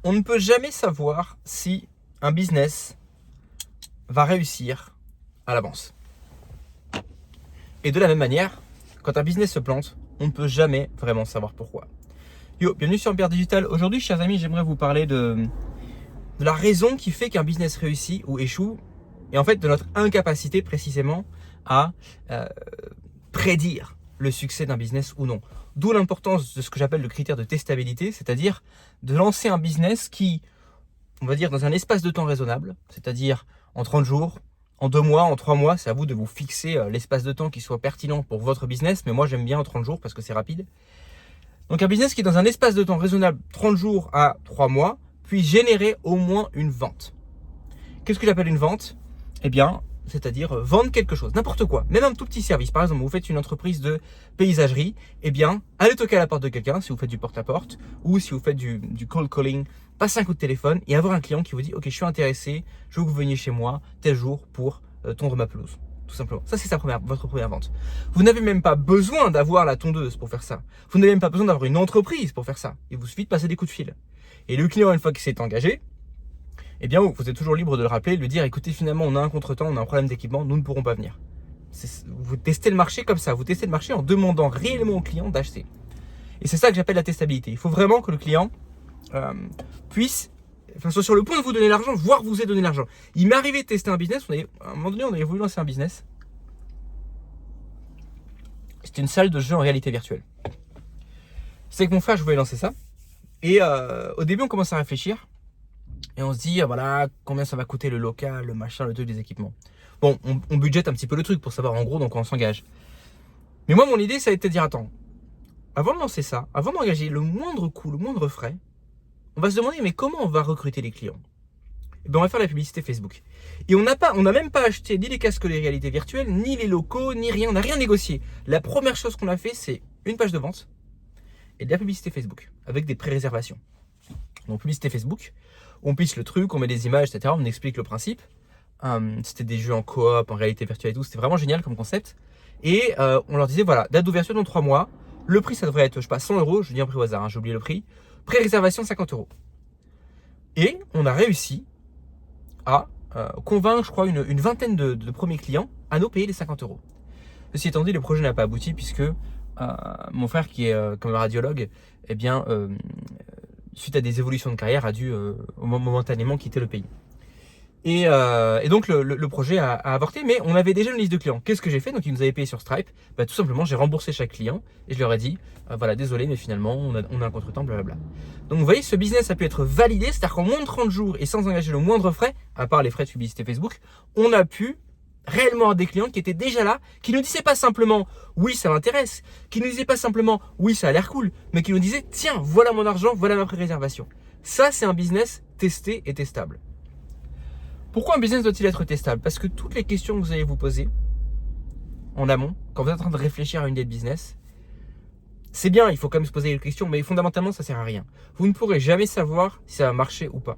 On ne peut jamais savoir si un business va réussir à l'avance. Et de la même manière, quand un business se plante, on ne peut jamais vraiment savoir pourquoi. Yo, bienvenue sur Empire Digital. Aujourd'hui, chers amis, j'aimerais vous parler de la raison qui fait qu'un business réussit ou échoue, et en fait de notre incapacité précisément à prédire le succès d'un business ou non. D'où l'importance de ce que j'appelle le critère de testabilité, c'est-à-dire de lancer un business qui, on va dire, dans un espace de temps raisonnable, c'est-à-dire en 30 jours, en 2 mois, en 3 mois, c'est à vous de vous fixer l'espace de temps qui soit pertinent pour votre business, mais moi j'aime bien en 30 jours parce que c'est rapide. Donc un business qui, dans un espace de temps raisonnable, 30 jours à 3 mois, puisse générer au moins une vente. Qu'est-ce que j'appelle une vente ? Eh bien, c'est-à-dire vendre quelque chose, n'importe quoi, même un tout petit service. Par exemple, vous faites une entreprise de paysagerie, eh bien, allez toquer à la porte de quelqu'un si vous faites du porte-à-porte ou si vous faites du cold calling, passer un coup de téléphone et avoir un client qui vous dit « Ok, je suis intéressé, je veux que vous veniez chez moi tel jour pour tondre ma pelouse. » Tout simplement. Ça, c'est votre première vente. Vous n'avez même pas besoin d'avoir la tondeuse pour faire ça. Vous n'avez même pas besoin d'avoir une entreprise pour faire ça. Il vous suffit de passer des coups de fil. Et le client, une fois qu'il s'est engagé, eh bien, vous êtes toujours libre de le rappeler, de lui dire, écoutez, finalement, on a un contretemps, on a un problème d'équipement, nous ne pourrons pas venir. Vous testez le marché comme ça, vous testez le marché en demandant réellement au client d'acheter. Et c'est ça que j'appelle la testabilité. Il faut vraiment que le client soit sur le point de vous donner l'argent, voire vous ait donné l'argent. Il m'est arrivé de tester un business, à un moment donné, on avait voulu lancer un business. C'était une salle de jeu en réalité virtuelle. C'est que mon frère, je voulais lancer ça. Et au début, on commence à réfléchir. Et on se dit, voilà, combien ça va coûter le local, le machin, le truc, les équipements. Bon, on budgète un petit peu le truc pour savoir en gros, donc on s'engage. Mais moi, mon idée, ça a été de dire, attends, avant de lancer ça, avant d'engager le moindre coût, le moindre frais, on va se demander, mais comment on va recruter les clients ? Et bien, on va faire la publicité Facebook. Et on n'a même pas acheté ni les casques de réalité virtuelle, ni les locaux, ni rien, on n'a rien négocié. La première chose qu'on a fait, c'est une page de vente et de la publicité Facebook, avec des pré-réservations. Donc, publicité Facebook, on pisse le truc, on met des images, etc. On explique le principe. C'était des jeux en coop, en réalité virtuelle et tout. C'était vraiment génial comme concept. Et on leur disait, voilà, date d'ouverture dans 3 mois. Le prix, ça devrait être, je sais pas, 100 euros. Je dis un prix au hasard, hein, j'ai oublié le prix. Pré-réservation, 50 euros. Et on a réussi à convaincre, je crois, une vingtaine de premiers clients à nous payer les 50 euros. Ceci étant dit, le projet n'a pas abouti puisque mon frère, qui est comme radiologue, eh bien, suite à des évolutions de carrière, a dû momentanément quitter le pays. Et donc le projet a avorté, mais on avait déjà une liste de clients. Qu'est-ce que j'ai fait ? Donc ils nous avaient payé sur Stripe. Bah, tout simplement, j'ai remboursé chaque client et je leur ai dit, voilà, désolé, mais finalement, on a un contretemps, blablabla. Donc vous voyez, ce business a pu être validé, c'est-à-dire qu'en moins de 30 jours et sans engager le moindre frais, à part les frais de publicité Facebook, on a pu réellement avoir des clients qui étaient déjà là, qui ne disaient pas simplement oui ça m'intéresse, qui ne disaient pas simplement oui ça a l'air cool, mais qui nous disaient tiens voilà mon argent, voilà ma pré-réservation. Ça c'est un business testé et testable. Pourquoi un business doit-il être testable ? Parce que toutes les questions que vous allez vous poser en amont, quand vous êtes en train de réfléchir à une idée de business, c'est bien, il faut quand même se poser les questions, mais fondamentalement ça sert à rien. Vous ne pourrez jamais savoir si ça va marcher ou pas.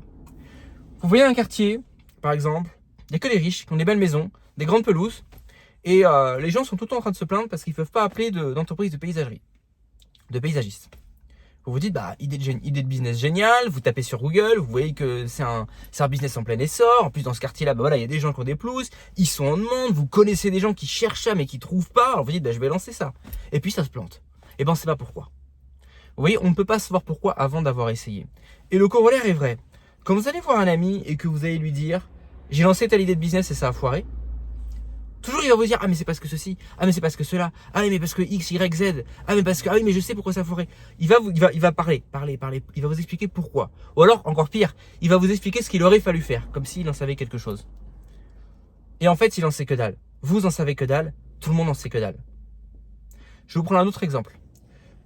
Vous voyez un quartier, par exemple, il n'y a que les riches qui ont des belles maisons, des grandes pelouses, et les gens sont tout le temps en train de se plaindre parce qu'ils ne peuvent pas appeler d'entreprise de paysagerie, de paysagiste. Vous vous dites, idée de business géniale, vous tapez sur Google, vous voyez que c'est un business en plein essor, en plus dans ce quartier-là, il y a des gens qui ont des pelouses, ils sont en demande, vous connaissez des gens qui cherchent ça mais qui ne trouvent pas, alors vous dites, je vais lancer ça. Et puis ça se plante. Et on ne sait pas pourquoi. Vous voyez, on ne peut pas savoir pourquoi avant d'avoir essayé. Et le corollaire est vrai. Quand vous allez voir un ami et que vous allez lui dire, j'ai lancé telle idée de business et ça a foiré, toujours il va vous dire, mais c'est parce que ceci, mais c'est parce que cela, mais parce que X, Y, Z, mais parce que, mais je sais pourquoi ça a foiré. Il va parler, il va vous expliquer pourquoi. Ou alors, encore pire, il va vous expliquer ce qu'il aurait fallu faire, comme s'il en savait quelque chose. Et en fait, il en sait que dalle. Vous en savez que dalle, tout le monde en sait que dalle. Je vais vous prendre un autre exemple.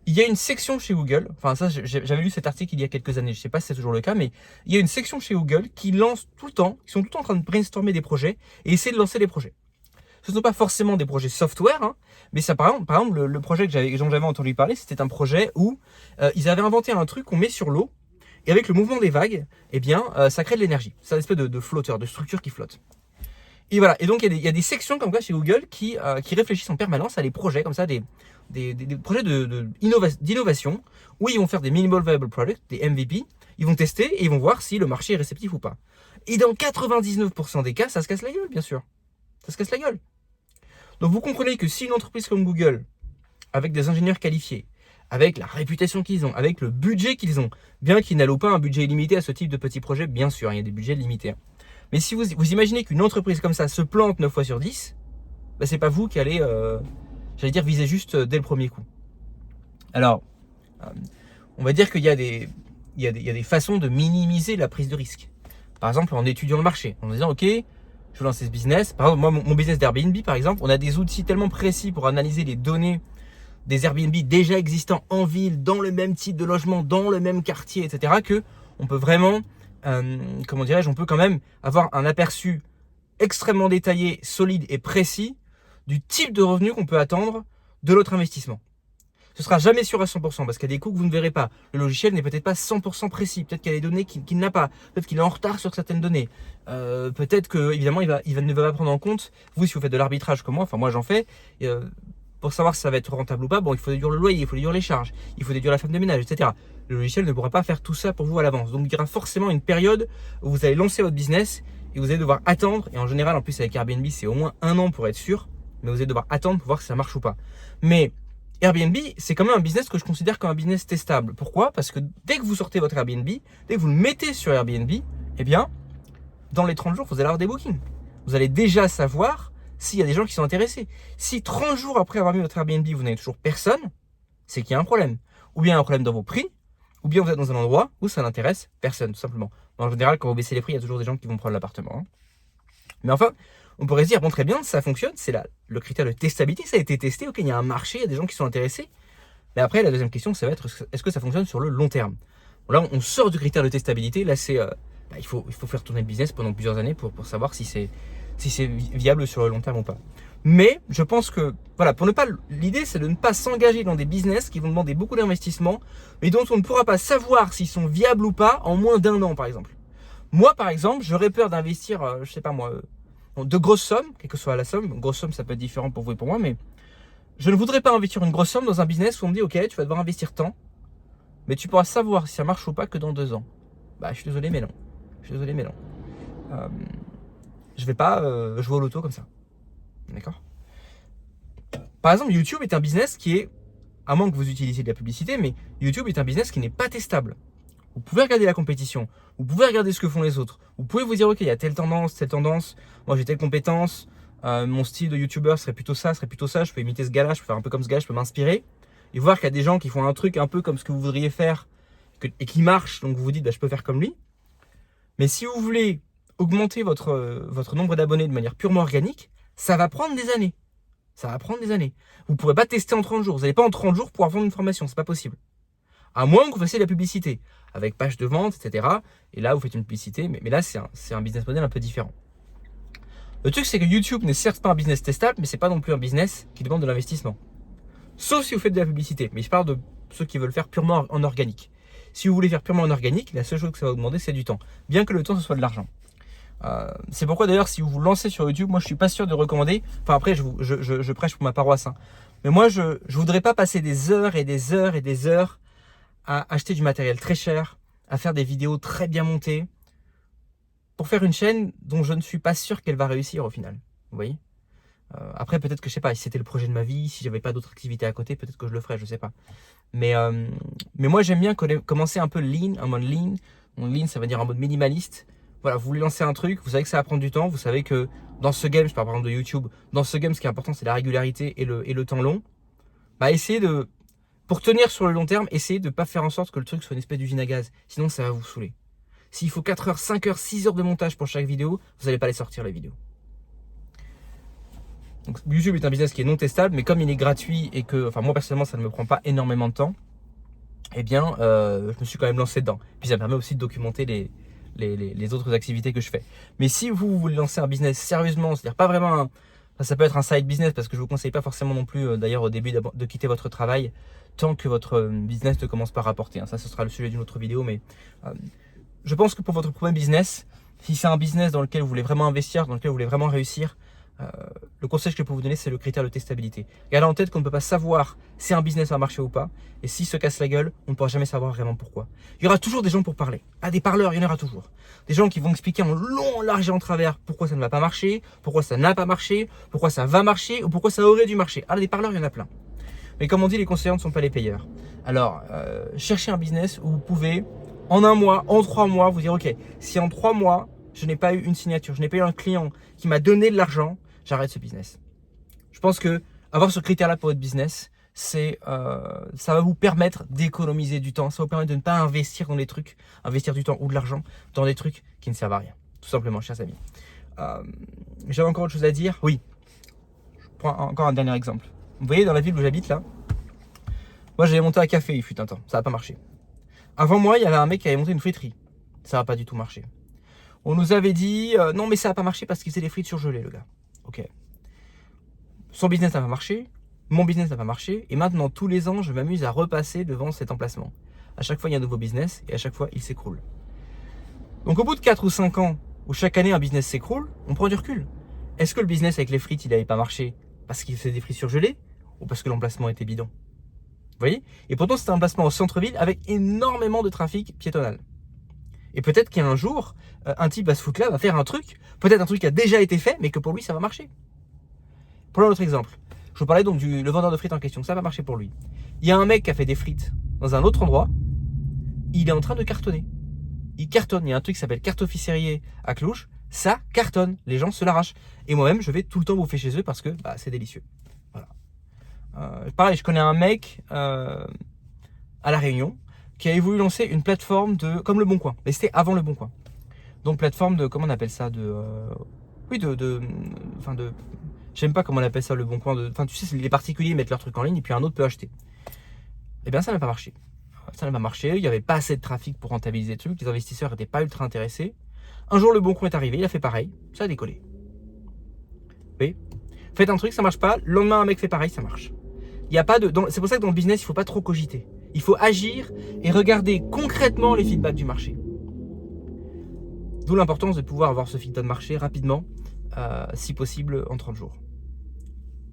Il y a une section chez Google, enfin ça j'avais lu cet article il y a quelques années, je ne sais pas si c'est toujours le cas, mais il y a une section chez Google qui lance tout le temps, qui sont tout le temps en train de brainstormer des projets et essayer de lancer des projets. Ce ne sont pas forcément des projets software, mais ça, par exemple le projet dont j'avais entendu parler, c'était un projet où ils avaient inventé un truc qu'on met sur l'eau et avec le mouvement des vagues, ça crée de l'énergie. C'est un espèce de flotteur, de structure qui flotte. Et voilà. Et donc il y a des sections comme ça chez Google qui réfléchissent en permanence à des projets comme ça, des projets d'innovation où ils vont faire des minimal viable products, des MVP, Ils vont tester et ils vont voir si le marché est réceptif ou pas. Et dans 99% des cas, ça se casse la gueule, bien sûr. Ça se casse la gueule. Donc vous comprenez que si une entreprise comme Google, avec des ingénieurs qualifiés, avec la réputation qu'ils ont, avec le budget qu'ils ont, bien qu'ils n'allouent pas un budget illimité à ce type de petits projets, bien sûr, il y a des budgets limités. Mais si vous imaginez qu'une entreprise comme ça se plante 9 fois sur 10, bah c'est pas vous qui allez, j'allais dire, viser juste dès le premier coup. Alors, on va dire qu'il y a des façons de minimiser la prise de risque. Par exemple, en étudiant le marché, en disant, ok, je veux lancer ce business. Par exemple, moi, mon business d'Airbnb, par exemple, on a des outils tellement précis pour analyser les données des Airbnb déjà existants en ville, dans le même type de logement, dans le même quartier, etc., que on peut vraiment, comment dirais-je, on peut quand même avoir un aperçu extrêmement détaillé, solide et précis du type de revenu qu'on peut attendre de notre investissement. Ce sera jamais sûr à 100% parce qu'il y a des coûts que vous ne verrez pas. Le logiciel n'est peut-être pas 100% précis. Peut-être qu'il y a des données qu'il n'a pas. Peut-être qu'il est en retard sur certaines données. Peut-être que, évidemment, il ne va pas prendre en compte, vous, si vous faites de l'arbitrage comme moi, enfin moi j'en fais, pour savoir si ça va être rentable ou pas, bon, il faut déduire le loyer, il faut déduire les charges, il faut déduire la femme de ménage, etc. Le logiciel ne pourra pas faire tout ça pour vous à l'avance. Donc il y aura forcément une période où vous allez lancer votre business et vous allez devoir attendre. Et en général, en plus avec Airbnb, c'est au moins 1 an pour être sûr. Mais vous allez devoir attendre pour voir si ça marche ou pas. Mais Airbnb, c'est quand même un business que je considère comme un business testable. Pourquoi? Parce que dès que vous sortez votre Airbnb, dès que vous le mettez sur Airbnb, eh bien, dans les 30 jours, vous allez avoir des bookings. Vous allez déjà savoir s'il y a des gens qui sont intéressés. Si 30 jours après avoir mis votre Airbnb, vous n'avez toujours personne, c'est qu'il y a un problème. Ou bien un problème dans vos prix, ou bien vous êtes dans un endroit où ça n'intéresse personne, tout simplement. En général, quand vous baissez les prix, il y a toujours des gens qui vont prendre l'appartement. Mais enfin, on pourrait se dire, bon, très bien, ça fonctionne, c'est le critère de testabilité, ça a été testé, ok, il y a un marché, il y a des gens qui sont intéressés. Mais après, la deuxième question, ça va être, est-ce que ça fonctionne sur le long terme? Bon, là, on sort du critère de testabilité, là, c'est, il faut faire tourner le business pendant plusieurs années pour savoir si c'est viable sur le long terme ou pas. Mais je pense que, voilà, l'idée, c'est de ne pas s'engager dans des business qui vont demander beaucoup d'investissement, mais dont on ne pourra pas savoir s'ils sont viables ou pas en moins d'1 an, par exemple. Moi, par exemple, j'aurais peur d'investir, je sais pas moi, de grosses sommes, quelle que soit la somme. Une grosse somme, ça peut être différent pour vous et pour moi, mais je ne voudrais pas investir une grosse somme dans un business où on me dit, ok, tu vas devoir investir tant, mais tu pourras savoir si ça marche ou pas que dans 2 ans. Bah, je suis désolé, mais non. Je vais pas jouer au loto comme ça. D'accord? Par exemple, YouTube est un business qui est, à moins que vous utilisiez de la publicité, mais YouTube est un business qui n'est pas testable. Vous pouvez regarder la compétition, vous pouvez regarder ce que font les autres, vous pouvez vous dire, ok, il y a telle tendance, moi j'ai telle compétence, mon style de YouTuber serait plutôt ça, je peux imiter ce gars-là, je peux faire un peu comme ce gars, je peux m'inspirer, et voir qu'il y a des gens qui font un truc un peu comme ce que vous voudriez faire, et qui marche, donc vous vous dites, bah, je peux faire comme lui. Mais si vous voulez augmenter votre nombre d'abonnés de manière purement organique, ça va prendre des années. Vous ne pourrez pas tester en 30 jours. Vous n'allez pas en 30 jours pouvoir vendre une formation, c'est pas possible. À moins que vous fassiez de la publicité, avec page de vente, etc. Et là, vous faites une publicité, mais là, c'est un business model un peu différent. Le truc, c'est que YouTube n'est certes pas un business testable, mais c'est pas non plus un business qui demande de l'investissement. Sauf si vous faites de la publicité. Mais je parle de ceux qui veulent faire purement en organique. Si vous voulez faire purement en organique, la seule chose que ça va vous demander, c'est du temps. Bien que le temps, ce soit de l'argent. C'est pourquoi d'ailleurs, si vous vous lancez sur YouTube, moi je suis pas sûr de recommander. Enfin après, je prêche pour ma paroisse. Hein. Mais moi, je voudrais pas passer des heures et des heures et des heures à acheter du matériel très cher, à faire des vidéos très bien montées, pour faire une chaîne dont je ne suis pas sûr qu'elle va réussir au final. Vous voyez? Après, peut-être que je sais pas, si c'était le projet de ma vie, si j'avais pas d'autres activités à côté, peut-être que je le ferais, je sais pas. Mais moi, j'aime bien commencer un peu lean, en mode lean. Donc, lean, ça veut dire en mode minimaliste. Voilà, vous voulez lancer un truc, vous savez que ça va prendre du temps, vous savez que dans ce game, je parle par exemple de YouTube, dans ce game, ce qui est important, c'est la régularité et le temps long. Bah, pour tenir sur le long terme, essayez de ne pas faire en sorte que le truc soit une espèce d'usine à gaz. Sinon, ça va vous saouler. S'il faut 4 heures, 5 heures, 6 heures de montage pour chaque vidéo, vous n'allez pas les sortir, les vidéos. Donc, YouTube est un business qui est non testable, mais comme il est gratuit et que, enfin, moi personnellement, ça ne me prend pas énormément de temps, eh bien, je me suis quand même lancé dedans. Puis ça me permet aussi de documenter les autres activités que je fais. Mais si vous voulez lancer un business sérieusement, c'est-à-dire pas vraiment ça peut être un side business, parce que je ne vous conseille pas forcément non plus d'ailleurs au début de quitter votre travail tant que votre business ne commence pas à rapporter. Hein. Ça, ce sera le sujet d'une autre vidéo, mais je pense que pour votre premier business, si c'est un business dans lequel vous voulez vraiment investir, dans lequel vous voulez vraiment réussir, Le conseil que je peux vous donner, c'est le critère de testabilité. Gardez en tête qu'on ne peut pas savoir si un business va marcher ou pas. Et s'il se casse la gueule, on ne pourra jamais savoir vraiment pourquoi. Il y aura toujours des gens pour parler. Ah, des parleurs, il y en aura toujours. Des gens qui vont expliquer en long, large et en travers pourquoi ça ne va pas marcher, pourquoi ça n'a pas marché, pourquoi ça va marcher ou pourquoi ça aurait dû marcher. Ah, des parleurs, il y en a plein. Mais comme on dit, les conseillers ne sont pas les payeurs. Alors, cherchez un business où vous pouvez, en 1 mois, en 3 mois, vous dire, ok, si en 3 mois, je n'ai pas eu une signature, je n'ai pas eu un client qui m'a donné de l'argent, j'arrête ce business. Je pense que avoir ce critère-là pour votre business, ça va vous permettre d'économiser du temps. Ça va vous permettre de ne pas investir dans des trucs, investir du temps ou de l'argent dans des trucs qui ne servent à rien. Tout simplement, chers amis. J'avais encore autre chose à dire. Oui, je prends encore un dernier exemple. Vous voyez, dans la ville où j'habite là, moi j'avais monté un café, il fut un temps. Ça n'a pas marché. Avant moi, il y avait un mec qui avait monté une friterie. Ça n'a pas du tout marché. On nous avait dit, non mais ça n'a pas marché parce qu'il faisait des frites surgelées, le gars. Ok. Son business n'a pas marché, mon business n'a pas marché, et maintenant tous les ans je m'amuse à repasser devant cet emplacement. À chaque fois il y a un nouveau business et à chaque fois il s'écroule. Donc au bout de 4 ou 5 ans où chaque année un business s'écroule, on prend du recul. Est-ce que le business avec les frites il n'avait pas marché parce qu'il faisait des frites surgelées ou parce que l'emplacement était bidon? Vous voyez? Et pourtant c'était un emplacement au centre-ville avec énormément de trafic piétonal. Et peut-être qu'un jour, un type va se foutre là, va faire un truc, peut-être un truc qui a déjà été fait, mais que pour lui ça va marcher. Prenons un autre exemple. Je vous parlais donc le vendeur de frites en question. Ça va marcher pour lui. Il y a un mec qui a fait des frites dans un autre endroit. Il est en train de cartonner. Il cartonne. Il y a un truc qui s'appelle Cartofficerier à Cluj. Ça cartonne. Les gens se l'arrachent. Et moi-même, je vais tout le temps bouffer chez eux parce que c'est délicieux. Voilà. Pareil, je connais un mec à La Réunion qui avait voulu lancer une plateforme comme Le Bon Coin. Mais c'était avant Le Bon Coin. Donc plateforme de, comment on appelle ça, j'aime pas comment on appelle ça, Le Bon Coin. Enfin, tu sais, les particuliers mettent leurs trucs en ligne et puis un autre peut acheter. Eh bien, ça n'a pas marché. Ça n'a pas marché. Il n'y avait pas assez de trafic pour rentabiliser le truc. Les investisseurs n'étaient pas ultra intéressés. Un jour, Le Bon Coin est arrivé. Il a fait pareil. Ça a décollé. Oui. Faites un truc, ça marche pas. Le lendemain, un mec fait pareil, ça marche. Il y a pas de. C'est pour ça que dans le business, il faut pas trop cogiter. Il faut agir et regarder concrètement les feedbacks du marché. D'où l'importance de pouvoir avoir ce feedback de marché rapidement, si possible en 30 jours.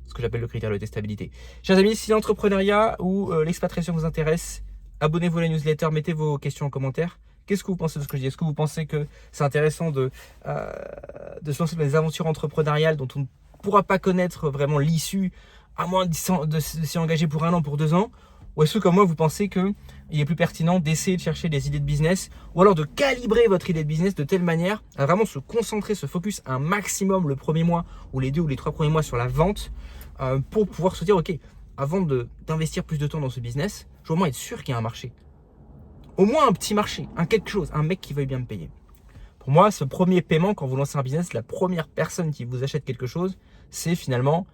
Ce que j'appelle le critère de testabilité. Chers amis, si l'entrepreneuriat ou l'expatriation vous intéresse, abonnez-vous à la newsletter, mettez vos questions en commentaire. Qu'est-ce que vous pensez de ce que je dis? Est-ce que vous pensez que c'est intéressant de se lancer dans des aventures entrepreneuriales dont on ne pourra pas connaître vraiment l'issue, à moins de s'y engager pour 1 an, pour 2 ans? Ou est-ce que, comme moi, vous pensez qu'il est plus pertinent d'essayer de chercher des idées de business ou alors de calibrer votre idée de business de telle manière à vraiment se concentrer, se focus un maximum le premier mois ou les 2 ou les 3 premiers mois sur la vente pour pouvoir se dire, ok, avant d'investir plus de temps dans ce business, je veux au moins être sûr qu'il y a un marché. Au moins un petit marché, quelque chose, un mec qui veuille bien me payer. Pour moi, ce premier paiement, quand vous lancez un business, la première personne qui vous achète quelque chose, c'est finalement,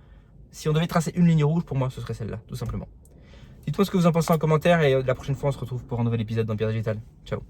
si on devait tracer une ligne rouge, pour moi, ce serait celle-là, tout simplement. Dites-moi ce que vous en pensez en commentaire et la prochaine fois, on se retrouve pour un nouvel épisode dans Pierre Digital. Ciao.